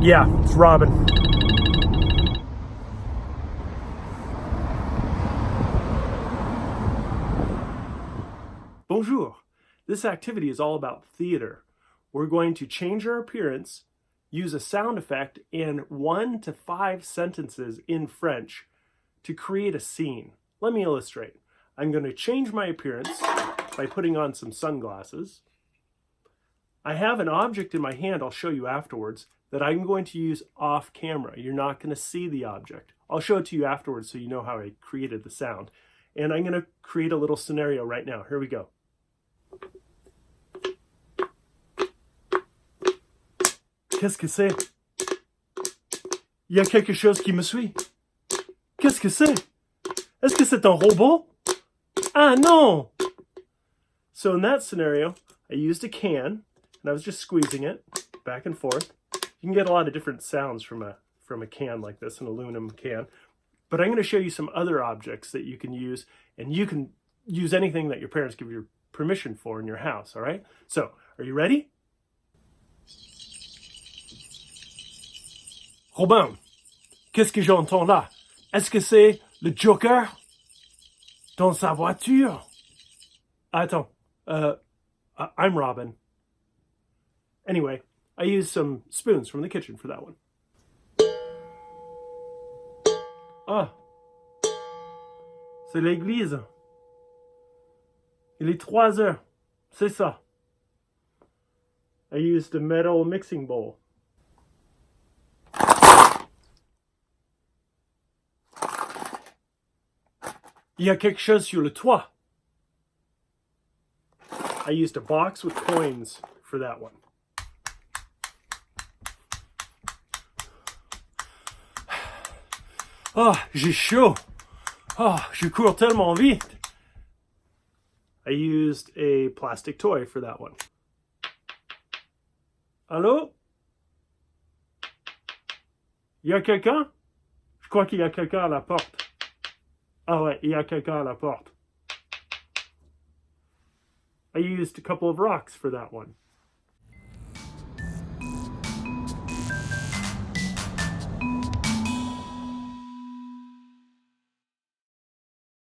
Yeah, it's Robin. Bonjour. This activity is all about theater. We're going to change our appearance, use a sound effect, and 1 to 5 sentences in French to create a scene. Let me illustrate. I'm going to change my appearance by putting on some sunglasses. I have an object in my hand, I'll show you afterwards, that I'm going to use off camera. You're not going to see the object. I'll show it to you afterwards so you know how I created the sound. And I'm going to create a little scenario right now. Here we go. Qu'est-ce que c'est? Il y a quelque chose qui me suit. Qu'est-ce que c'est? Est-ce que c'est un robot? Ah non! So in that scenario, I used a can, and I was just squeezing it back and forth. You can get a lot of different sounds from a can like this, an aluminum can. But I'm going to show you some other objects that you can use, and you can use anything that your parents give you permission for in your house, all right? So, are you ready? Robin, qu'est-ce que j'entends là? Est-ce que c'est le Joker dans sa voiture? Attends, I'm Robin. Anyway, I used some spoons from the kitchen for that one. Ah, c'est l'église. Il est 3 heures. C'est ça. I used a metal mixing bowl. Il y a quelque chose sur le toit. I used a box with coins for that one. Ah, j'ai chaud. Ah, je cours tellement vite. I used a plastic toy for that one. Allô? Il y a quelqu'un? Je crois qu'il y a quelqu'un à la porte. Ah ouais, il y a quelqu'un à la porte. I used a couple of rocks for that one.